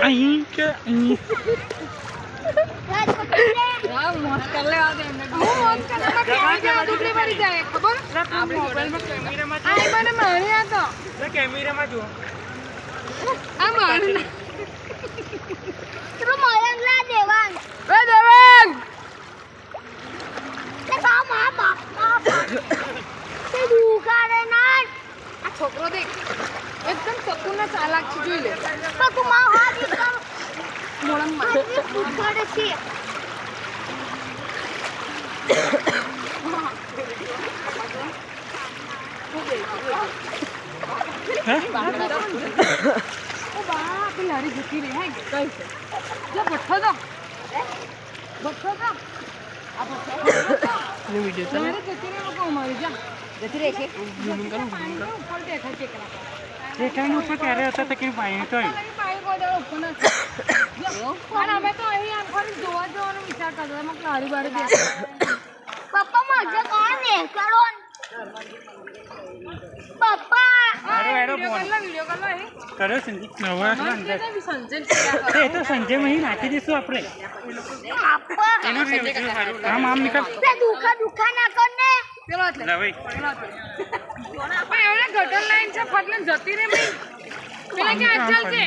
અહીં કે અહીં મોજ કર લે આદે હું મોજ કર લે ક્યાં જા દુબળી પડી જાય ખબર આપણે મોબાઈલમાં કેમેરામાં આ મને મારી આ તો કેમેરામાં જો આ મારી તું મોરંગ લા દેવાંગ એ દેવાંગ તે બા મા બાપ તે દુકાને ના આ છોકરો દેખ એકદમ સપૂર્ણ ચાલાક છે જોઈ લે પણ તું મા હાથ કર મોળંગમાં દુકાને છે ઓ બા પેલારી જતી રહી હે કઈ છે જો બઠો દો આ બઠો ને વિડિયો ચાલે જતી રહી લોકો મારી જા જતી રહી છે પાણી ઉપર દેખાય છે કરા રેટાની ઉપર ક્યારે હતા તો કે પાણી તો પાણી કોઈ ઉપર ના અને અમે તો અહીં આખરી જોવા જવાનો વિચાર કરતા હતા કે હારી બારી દે પપ્પા મજે કોણ ને કરો પપ્પા વિડિયો કર લો અહીં કર્યો સંજય સંજય એ તો સંજય માં નાખી દઈશું આપણે પપ્પા આમ આમ નીકળ તે દુખા ના કર ને પેલો એટલે ના ભાઈ પણ એવડે ગટર લાઈન છે ફટલે જતી રે ભાઈ પેલા કે આ ચાલશે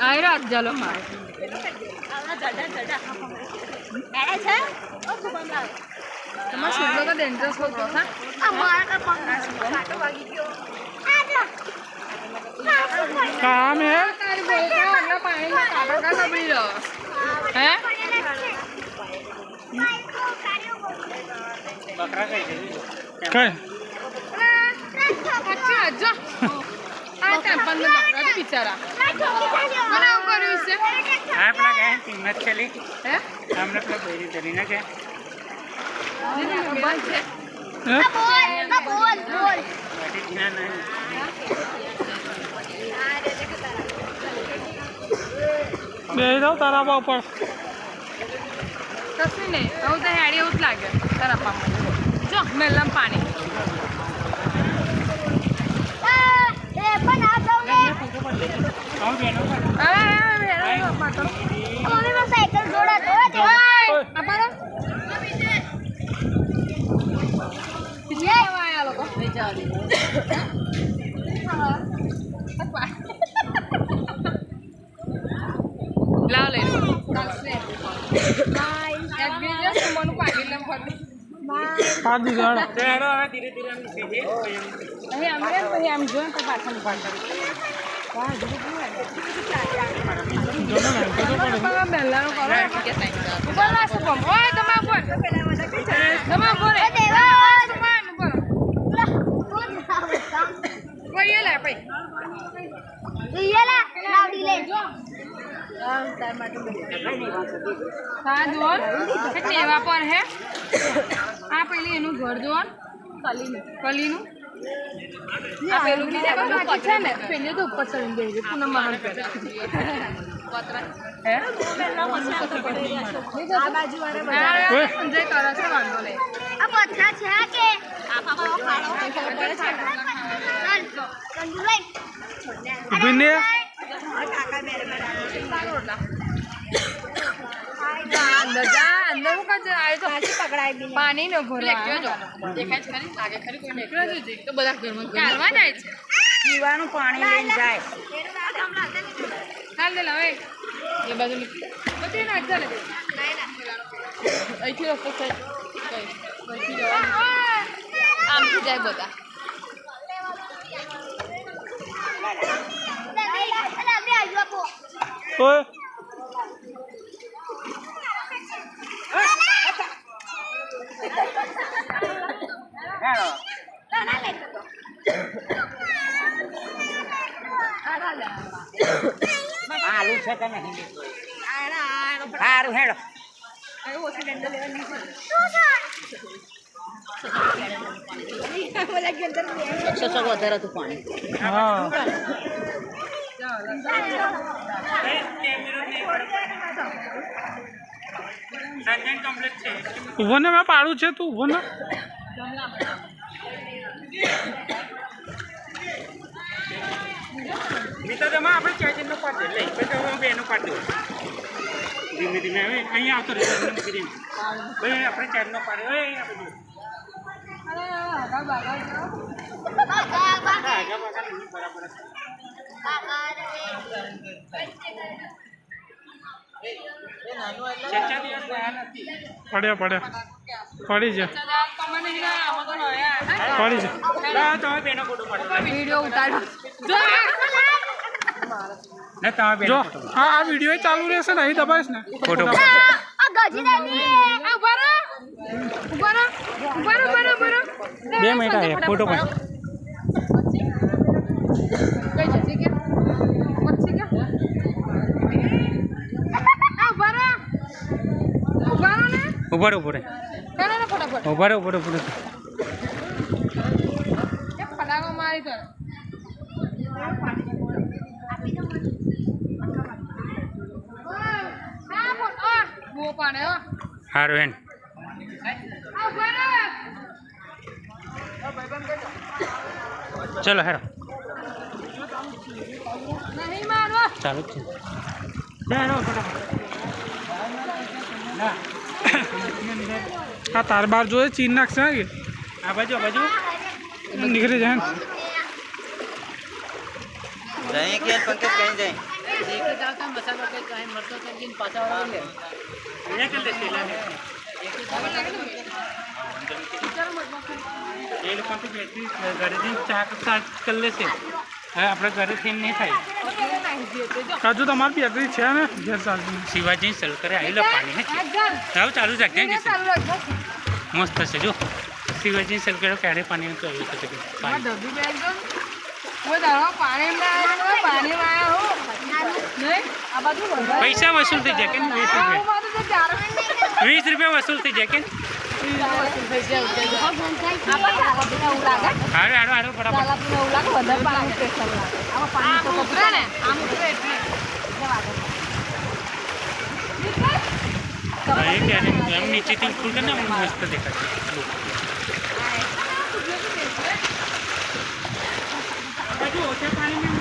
આઈ રાત ચાલો માર એડે છે ઓ સુબમ લાવ તમાર સુબલો તો ડેન્જરસ હો હા આ મારા કા પગ કાટો વાગી ગયો કામ હે તારી બોલકા આગલા પાણીમાં કાટો કા લબડી રહ્યો હે બકરા કઈ કઈ પછી આજો આ ટેમ્પલ નો બકરા છે બિચારા મને આવું કર્યું છે આપણા ગયા કિંમત ચલી હે આપણે પેલા બૈરી ધરી ના કે બંધ છે બોલ ના ના બે દો તારા બા ઉપર કશું નહીં હું તો હેડી એવું જ લાગે તારા પામાં જો મેલમ પાણી એ પણ આ દઉં ને આવ બેનો મમ્મી સાયકલ જોડા તો અપારો યે આયા લોકો લઈ જાવ દે લાવ લઈ લો એક બીજો સુમનું પાડી લમ ફરી આ દીગાડ તેરો હવે ધીરે ધીરે આમ નીચે છે અહીં આમરે પછી આમ જોઈને તો પાછળ પાડ વાહ ધીરે ધીરે બેલાનો કરો કે સાઈડ ઉપર આ સુપમ ઓય તમા ઉપર તમા ઉપર એ દેવા સુપમ ઉપર કોઈ લે પઈ ઈયલા લાવડી લે હા જોન ટેવા પર હે આ પેલી એનું ઘર જોન કલીનું આ પેલું બીજા બાકી છે ને પેલી તો ઉપર ચડીને બેહી પૂનમ મહાન હે આ બાજુ વાળા સંજય કરે છે વાંધો લે આ પથરા છે કે આપા ખાડો પડે છે કંદુ લઈ બિને અંદર કા આય તો પકડાય બી પાણી નો ભરો દેખાય છે ખરી લાગે ખરી કોઈ નીકળે છે તો બધા ઘરમાં કાલવા જાય છે પીવાનું પાણી લઈને જાય હાલ દે લાવે એ બાજુ નીકળી બધી ના ચાલે અહીંથી રસ્તો છે અહીંથી જવાનું આમથી જાય બધા ઓય આલુ છે કે નહીં સારું હેડો એકસો વધારે હતું પાણી હા ઉભો ને મેં પાડું છે તું ઉભો ને આપણે ચેકિંગ નો પાડે લઈ પછી બેનો પાડી દો ધીમે ધીમે હવે અહીંયા આવતો રહે મૂકી દે ભાઈ આપણે ચારનો પાડ્યો એ આ બધું આગા પાકા નહીં બરાબર ચર્ચા દિવસ બહાર નથી પડ્યા પડી છે પડી છે તમે બેનો ફોટો પાડો વિડીયો ઉતારો ને તમે બેનો જો ફોટો આ વિડીયો ચાલુ રહેશે ને અહીં દબાઈશ ને ફોટો બે 2 મિનિટ આવે ફોટો પાડ ઉભા રહો ફટાકો મારી કર સારું એન ચલો હેરો નહીં મારો ચાલુ જ છે આ તાર બાર જોઈએ ચીન નાખશે ને કે આ બાજુ નીકળી જાય ને જઈએ કે પંકજ કहीं જાય અહીંયા કરી દેશે એ લોકો તો બેઠી ઘરેથી ચા કરી લેશે હવે આપણે ઘરેથી નહીં થાય હજુ તમારી બેટરી છે ને ઘેર ચાલતી શિવાજી સલકરે આવેલો પાણી હે હવે ચાલુ રાખજે મસ્ત છે જો શિવાજી સલકરે ક્યારે પાણી તો આવ્યું છે પૈસા વસૂલ થઈ જાય કે 20 રૂપિયા વસૂલ થઈ જાય કે હારું બરાબર એમ નીચેથી ફૂલ કરીને મસ્ત દેખાય ઓછા પાણી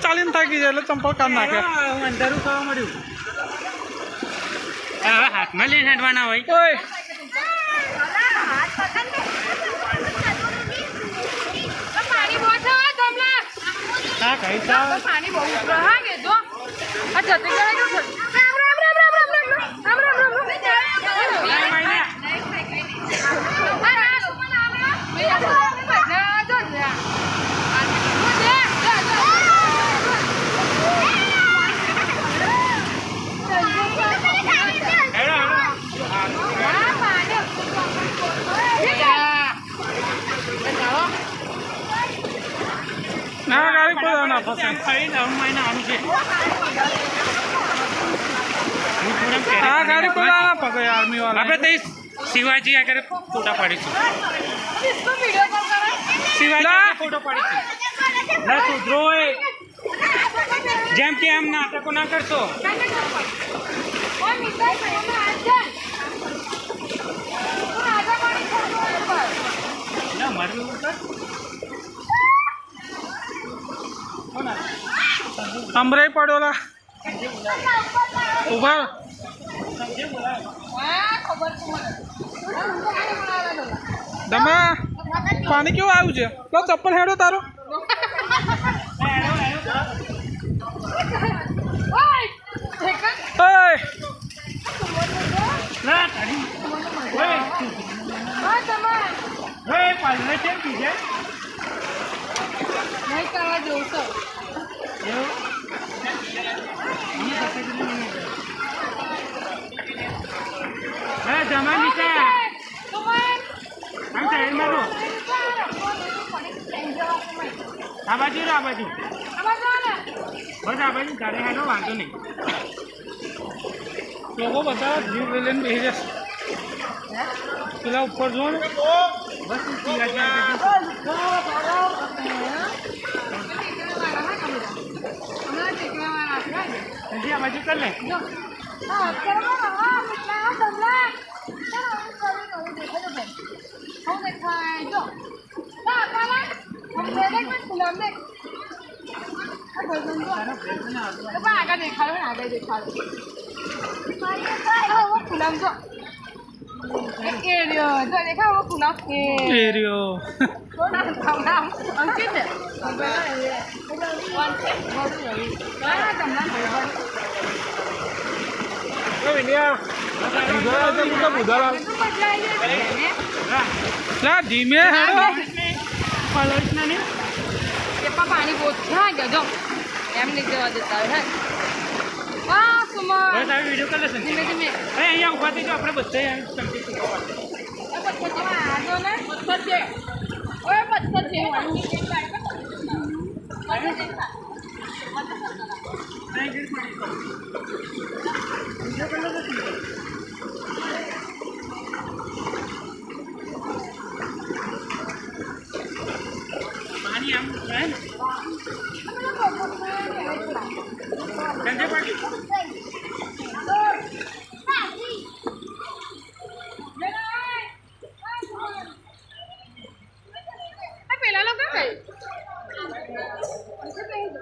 ચાલીને થાકી જાય એટલે ચંપલ કાઢ નાખે અંધારું ખાવા મળ્યું હવે હાથમાં લઈને હેડવાના હોય ઓય હા કઈ સા પાણી બહુ હા કે જો આ જતી કરે ના ગાડી કોઈ ના ફસે આ ગાડી કોઈ ના પકડે આર્મી વાળા આપણે તો શિવાજી આગળ ફોટા પાડીશું શિવાજી આગળ ફોટો પાડીશું ના સુધરો જેમ કે આમ નાટકો ના કરશો ના મારું અમરાઈ પડ્યોલા ઊભા હા ખબર છે મને દમા પાણી કેવું આવ્યું છે તો ચપ્પલ હેડો તારો ઓય ઠેકા ઓય ના તારી ઓય હા તમાર ઓય પાલને કેમ કીધે નહીં કરવા જવું તો હે જમા નીચે તમાર આમ સાઈડ માં રો આ બાજુ રો આ બાજુ બસ આ બાજુ તારે હેડો વાંધો નહીં લોકો બધા જીવ લઈને બેસી જશે પેલા ઉપર જો ને બસ સીધા જા હમણાં ટેકવાવાળા છે હજી આ બાજુ કર લે હા કરવા હા મિત્રા દમલા હું દેખાય જો ના કાલા હમ દેખ મેં ગુલામ દેખ આ ભજન જો તો પણ આગળ દેખાડો ને આગળ દેખાડો वो गुलाम जो एरियो जो देखा वो गुलाम એરિયો नाम अंकित है લા ધીમે હેડો પલોસના નહીં पानी बहुत हाँ क्या जो एम नहीं देवा देता है वाह सुमन બસ આ વિડીયો કર લે સંજય धीमे धीमे અરે અહીંયા ઊભા થઈ જાઓ આપણે બધા સંજય पत्थर से आ जो ना पत्थर से ओए पत्थर से પાણી આમ રહે ને સંજય પાણી પેલા લોકો કઈ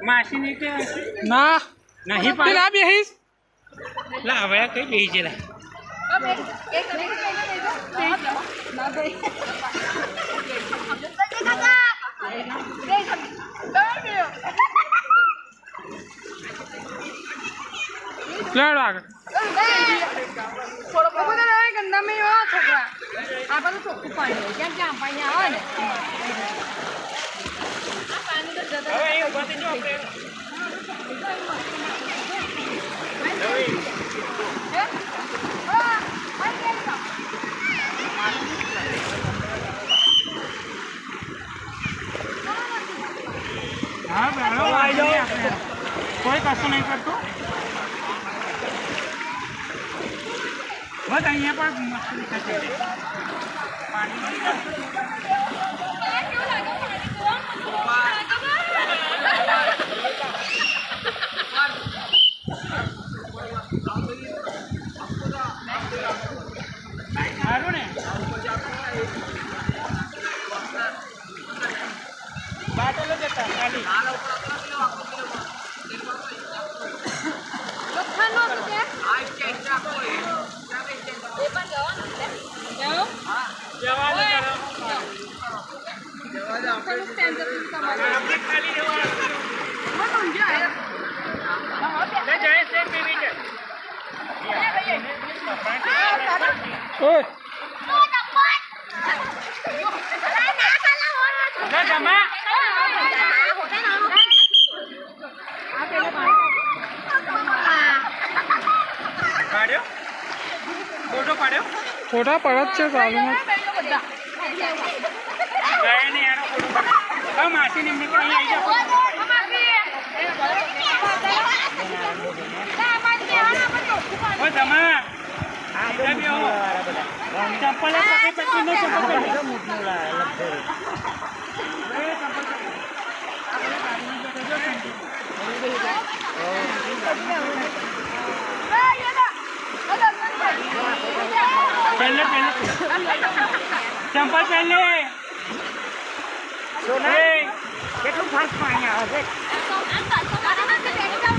માસી ની કે ના નહીં પેલા બેહીશ લા હવે કઈ બેહી છે લા અબે એક કરી ના બે લેડો આગળ થોડો બહુ બધા ગંદા મેં એવા છોકરા આ બધું ચોખ્ખું પાણી હોય કેમ કે આમ પાણી આવે ને આ પાણી તો જતા હવે અહીં ઊભા થઈ જાઓ આપણે હા બેડો આવી જાઓ કોઈ કશું નહીં કરતું બસ અહીંયા પણ મસ્તી થશે સારું ને બાટલો જતા ખાલી લોખંડનો છે એ પણ જવાનું છે જાઓ જવા દો લોખંડનું સ્ટેન્ડ જતું તમારે આપણે ખાલી જવાનું હું સમજ્યો લે જાય છે કેવી છે ઓય લે જમા પાડ્યો ફોટો પાડ્યો ફોટા પડત છે ચાલુમાં ગયા ને યાર ફોટો પાડ્યો હવે માસી ને એમને કે અહીં આવી જાઓ ઓ જમા સીધા બી આવો ચપ્પલ પકડી પકડી નો ચપ્પલ પકડી पहले चंपल पहले કેટલું ફાસ્ટ પાણી આવે છે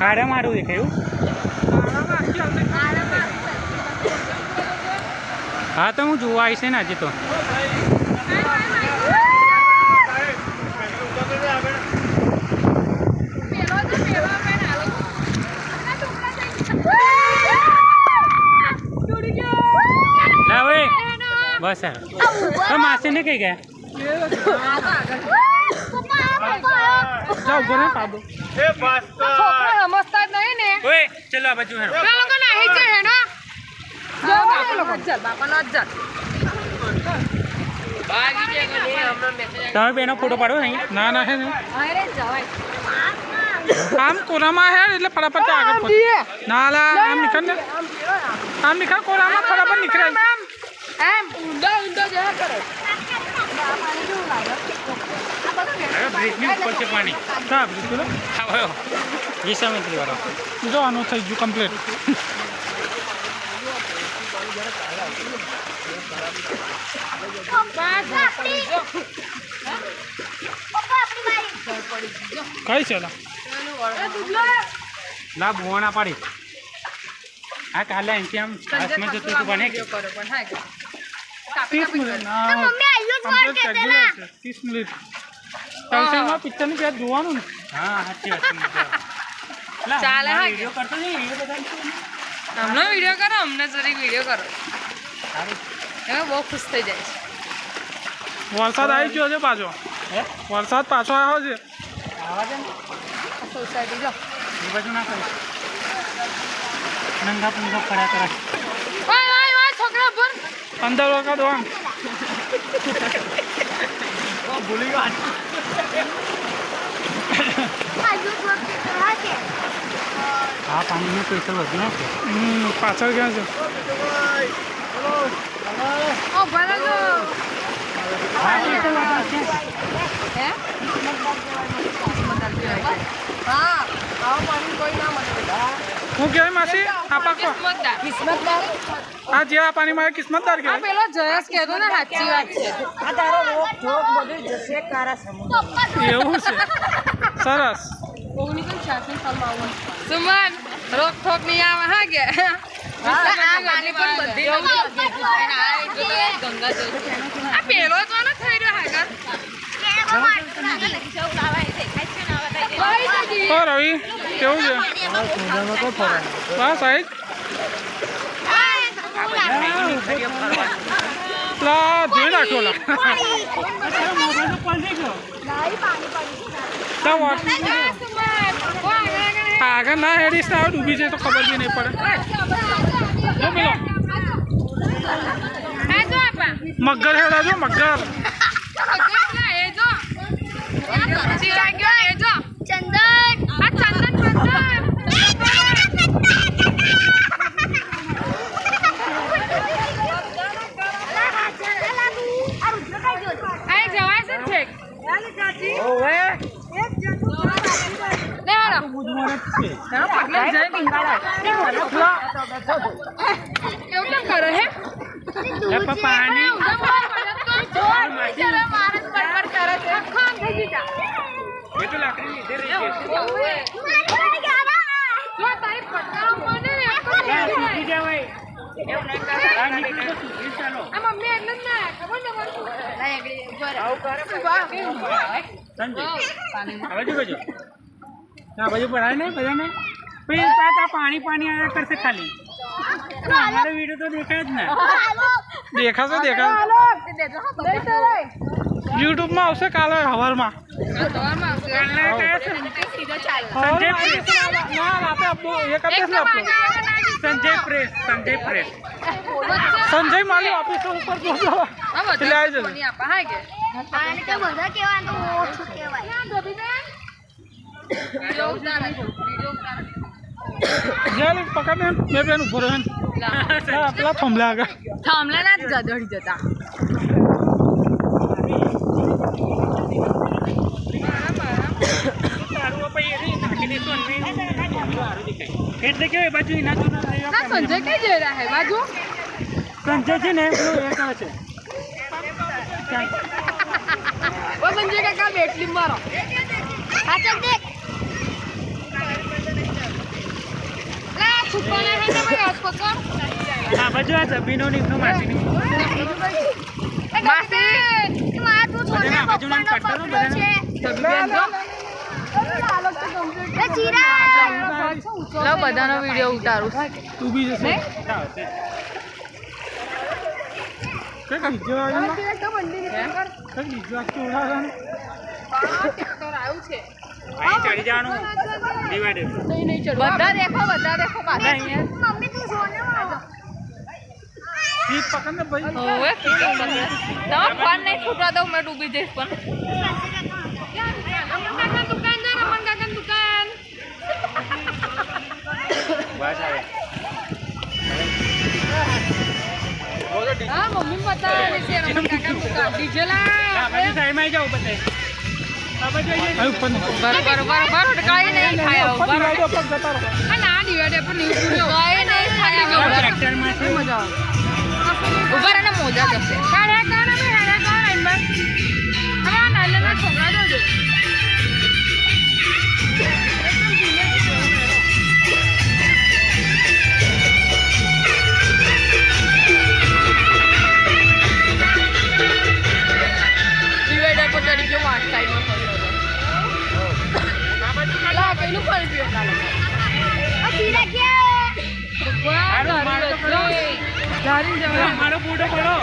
ખાડા મારું દેખાયું હા તો હું જોવા આવીશ ને આજે તો લાવે બસ તો માસીને કઈ ગયા જાઓ ઘરે પાડો છોકરા સમજતા જ નહીં ને ઓય ચલો આ બાજુ હેરો પેલા લોકો નાહી જ જાય હેનો જો બાપાનો જ ચાલ તમે બેનો ફોટો પાડો અહીં ના ના હે ને અરે જવાય આમ કોરામાં હે એટલે ફટાફટ આગળ પહોંચે ના લા આમ નીકળ ને આમ નીકળ કોરામાં ફટાફટ નીકળે એમ ઊંડા જયા કરે બ્રિજની ઉપર છે પાણી કા બિલકુલ આવ્યો વિશ્વામિત્રી વાળો જો આનું થઈ ગયું કમ્પ્લીટ કઈ છે લા ભુવાના પાડી આ કાલે અહીંથી આમ હાથમાં જતું હતું બને કે 30 મિનિટ મમ્મી આયુ કમ્પ્લીટ કરી દીધું છે 30 મિનિટ ટાઈસનમાં પિક્ચરની પેજ જોવાનું ને હા સાચી વાત છે ચાલે હા વિડીયો કરતો ને એ બધા હમણાં વિડીયો કરો અમને જરીક વિડીયો કરો હવે બહુ ખુશ થઈ જાય છે વરસાદ આવી ગયો છે પાછો હે વરસાદ પાછો આવ્યો છે આવા દે ને સોસાયટી જો એ બાજુ ના કરી નંગા પુંગા ફરા કરે ઓય છોકરા બોલ અંદર વખત વાંગ ભૂલી ગયો આ પાણીનો પ્રેશર વધ્યો છે પાછળ ક્યાં છે ઓ ભલે જો હા પ્રેશર વધ્યો છે હે હા આવો પાણી કોઈ ના મળે હું કહેવાય માસી આ પાકો કિસ્મતદાર આ જે આ પાણી મારે કિસ્મતદાર આ કહેવાય પેલો જયેશ કહેતો ને સાચી વાત છે આ તારો રોગ જોગ બધું જશે કારા સમુદ્ર એવું છે સરસ 1986 સાલમાં આવું સુમન રોક ઠોક નહીં આવે હા કે આ ગાડી પણ બધી આ પેલો તો ન થઈ રહ્યો હાગર ઓ રવિ કેવું છે બસ સાહેબ લા ધોઈ નાખ્યો લા આગળ ના હેડીશ ને હવે ડૂબી જાય તો ખબર બી નહીં પડે જો પેલો મગર હેડા જો મગર ચંદન આ ચંદન જવાય છે એવું કેમ કરે હે પાણી એ તો લાકડી લીધે રહી ગઈ જવાય આ નીકળી તો સુધરી ચાલો મમ્મી એટલે જ ના ખબર સંજય આ બાજુ બાજુ આ બાજુ ભરાય ને બધાને પછી પાછા પાણી આવ્યા કરશે ખાલી અમારો વિડીયો તો દેખાય જ ને દેખાશે યુટ્યુબમાં આવશે કાલે સવારમાં સંજય પ્રેસ ના રાતે એક આપીશ ને આપણું સંજય પ્રેસ સંજય માલી ઓફિસ ઉપર પહોંચો એટલે આવી જશે આને તો બધા કહેવાનું ઓછું કહેવાય જેલી પકડ ને મેં બેન ઉભો રહ્યો પેલા થંભલા આગળ થાંભલા ના દોડી જતા એટલે કેવાય બાજુ એના ના સંજય કઈ જઈ રહ્યા હે બાજુ સંજય છે ને પેલું એ કહે છે ઓ સંજય કાકા બેટલી મારો આ ચલ દેખ પકડ હા બાજુ આ જબીનો નીકળો માસીની માસી માં તું છોડને બધાના બાજુના પપ્પાનો કટ્ટરો પકડ્યો છે એ ચીરા લો બધાનો વિડિયો ઉતારું તું બી જશે કઈ બીજો આવ્યો ને? કઈ બીજો આખી ઉડાડવાનો? અહીં ચડી જવાનું ડિવાઈડર બધા દેખો પાછા મમ્મી તું છોડને ઈ પકડ ને ભાઈ. ઓવે ના ફોન નહીં છૂટવા દઉં મેં ડૂબી જઈશ પણ બસ આવે હા મમ્મી બતાવે છે રમણ કાકા દુકાન ડીજે લા આ બાજુ સાઈડમાં આવી જાઓ બધે આ બાજુ આવી અહીં ઉપર નીકળો. બરોબર કાઈ નહીં થાય ઉપર ડિવાઈડર પર જતા રહો. ના ડિવાઈડર પર નહીં ઉભું કાઈ નહીં થાય જાઓ ટ્રેક્ટરમાં છે મજા આવે ઉભા રહેને મોજા જશે કાઢે કાઢે મે હેડે કાઢ આઈન બસ હવે આ નાના છોકરા જોજો ડિવાઈડર પર ચડી ગયો વાટ સાઈડમાં ફર્યો લા કઈનું ફરી ગયો આ ચીરા ગયા મારો ફોટો પડો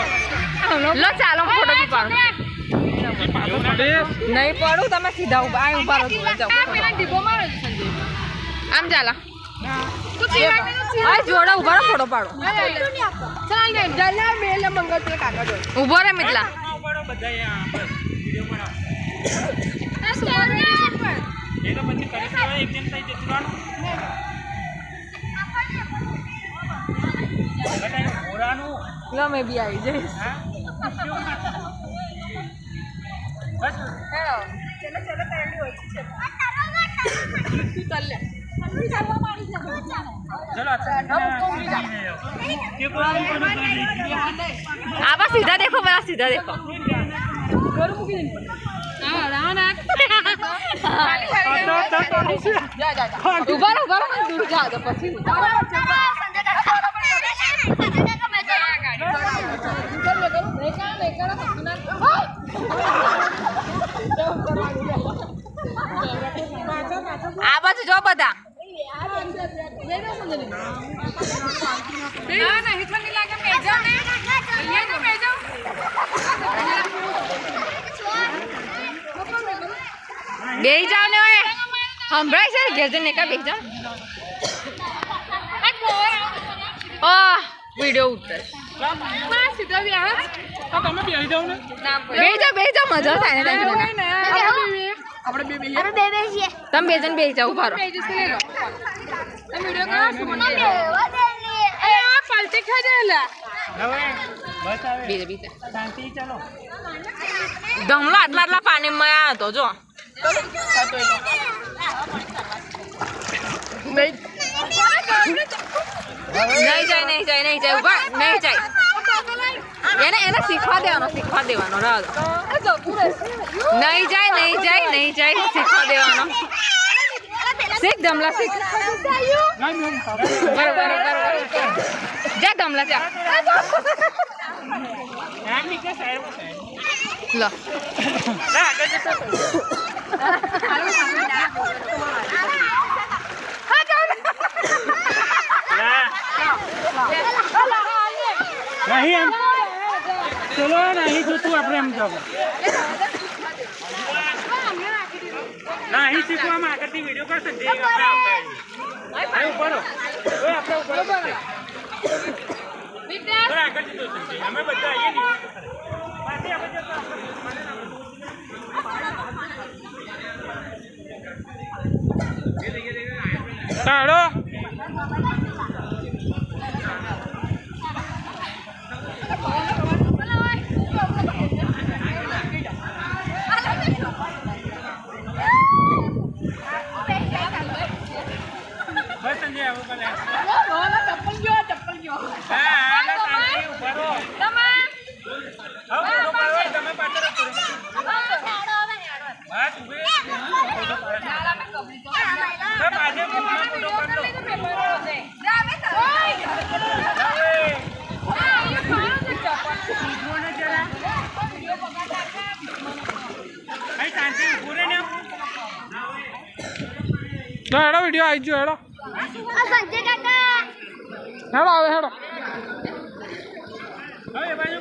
લો ચાલો ફોટો બી પાડો એવું ના બે નહીં પડું તમે સીધા ઉભા આ ઉભા રહો જાઓ પેલા ડીબો મારો સંજય આમ ચાલા આ જોડા ઉભા રહો ફોટો પાડો ચાલ ને જલા મેલ મંગળ તે કાકા જો ઉભો રે મિતલા પડો બધા અહીંયા બસ વિડિયો બનાવો આ સુપર એ તો પછી કરી દેવા એક જણ થઈ જવાનું બધાય ઘોડાનું લો મે બી આવી જઈશ હા બસ હેલો ચલો તરડી હોય છે ચાલ લે ચલો આબા સીધા દેખો બરા સીધા દેખો ઉભા રહો દૂર જા તો પછી આ બાજુ જો બધા બેહી જાવ ને ઓય સંભળાય છે ઘેર જઈને કા બેહી જાવ વિડિયો ઉતર સીધો વ્યાહ હા, તમે બેસી જાઓ ને. બેહી જાવ મજા થાય ને આપણે બે છીએ તમે બે જણ બેહી જાવ ઉભા રહો પલટી ખાઈ દેલા હવે બસ આવે બીજે બીજે શાંતિ ચાલો ધમલો આટલા પાણીમાં આવ્યો હતો જો નહીં જાય ઉભા નહીં જાય એને શીખવા દેવાનો રાહ નહીં જાય શીખવા દેવાનો શીખ ધમલા શીખ બરોબર જા ધમલા જા આમ નીકળે સાઈડમાં લો ના આગળ જતો નહીં એમ ચલો નહીં જોતું આપણે એમ જાવ નહીં શીખવામાં આગળથી વિડીયો કરશે જે આપણે આવતા ઉપર આપણે ઉપર આગળથી જોશે અમે બધા આવીએ ને પાછી આપણે જતા તાળો બસ સંજય આવું ભલે ચપ્પલ ગયો હા શાંતિ ઉભા રહો હવે તમે પાછળ કરો બસ ઉભે પાછળ તો હેડો વિડીયો આવી ગયો હેડો સંજય કાકા હેડો આવે હેડો હવે બાજુ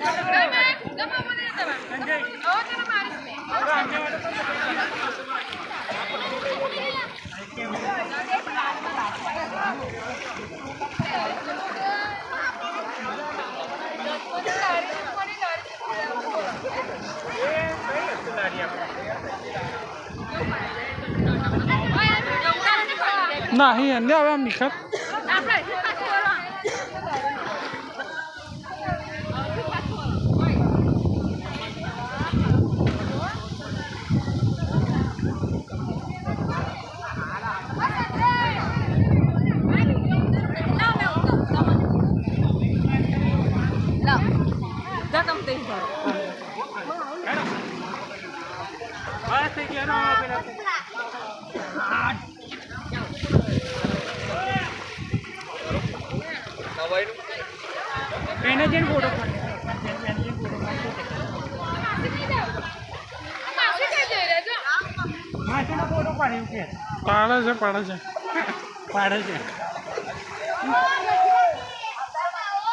નહીં એને હવે આમ નિખર બસ થઈ ગયો પેલા એને જઈને ફોટો માસીનો ફોટો પાડ્યો કે પાડે છે પાડે છે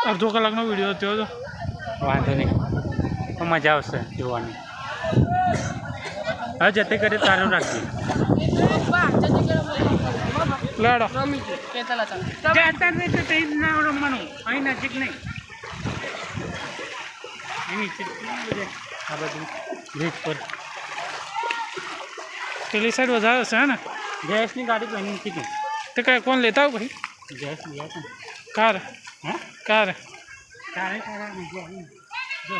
અડધો કલાકનો વિડીયો થયો હતો વાંધો નહીં તો મજા આવશે જોવાની હવે જતે કરી તારું રાખજે લેડો જતા નહીં તો તે ના રમવાનું અહીં નજીક નહીં નીચે આ બધું બ્રિજ પર પેલી સાઈડ વધારે હશે હે ને ગેસની ગાડી પહેરી નથી ગઈ તે કઈ કોણ લેતા આવું ભાઈ ગેસ લીધા છે કાર હા કાર તારે તારા નથી આવી જો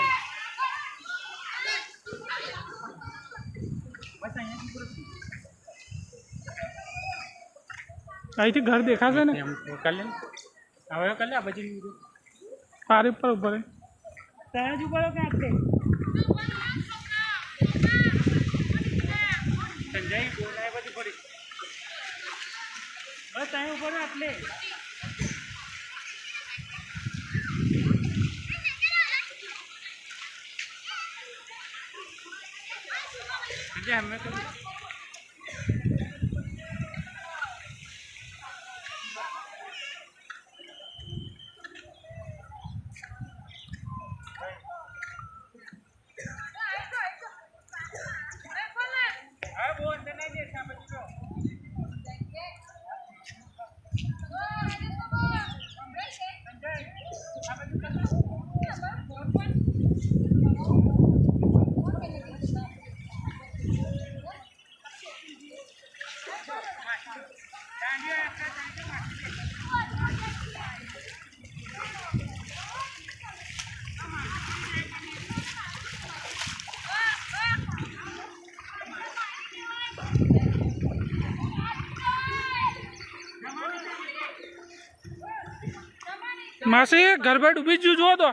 બસ અહીંયાથી પૂરું અહીંથી ઘર દેખાશે ને એમ કરી લે હવે કરી લે આ બાજુ પારી પર ઉપર ત્યાં જ ઉપર કે આટલે સંજય બોલાય બધું ફરી બસ ત્યાં ઉપર આટલે સંજય હમે તો માસી ઘર બાર ડૂબી જ જુઓ તો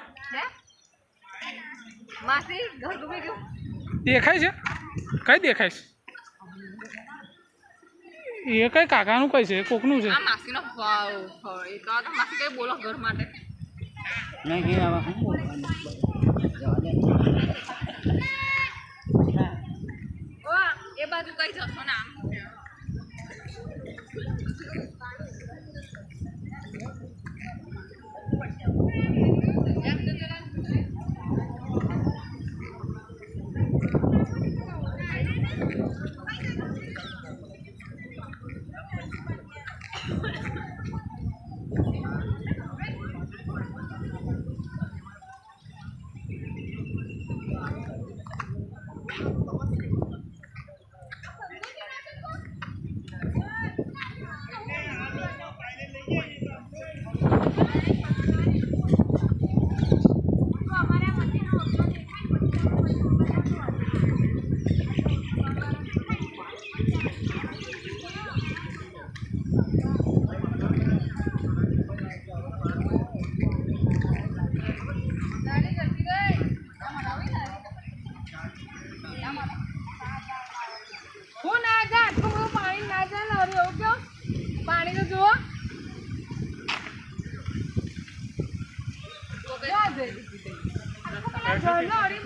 માસી ઘર ડૂબી ગયું દેખાય છે કઈ દેખાય છે એ કઈ કાકાનું કઈ છે કોકનું છે આ માસીનો એ તો માસી કઈ બોલો ઘર માટે નહીં કે આવા હું ઓ એ બાજુ કઈ જશો ને આમ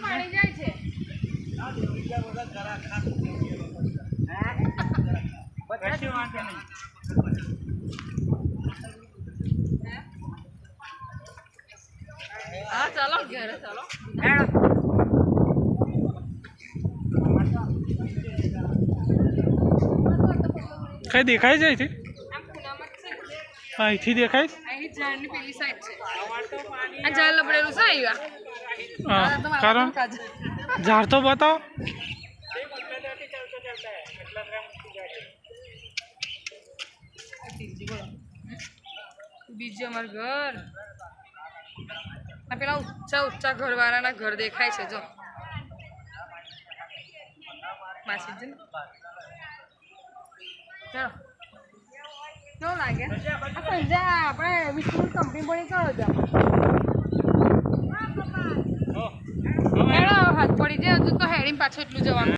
પાણી જાય છે કશું વાંધો નહીં. હા ચાલો ઘરે ચાલો હેડો. કઈ દેખાય છે અહીંથી? આમ ખૂણામાં જ છે અહીંથી દેખાય છે? અહીં ઝાડની પેલી સાઈડ છે અમારે તો પાણી આ ઝાડ લબડેલું છે આવ્યા હા કારણ ઝાડ તો બતાવો. બીજું અમારું ઘર આ પેલા ઊંચા ઊંચા ઘરવાળાના ઘર દેખાય છે જો માસી છે ને ચાલો કેવું લાગે આ સંજય આપણે વિષ્ણુ કંપની બની કરો છો હાથ પડી જાય હજુ તો હેડીને પાછું એટલું જવાનું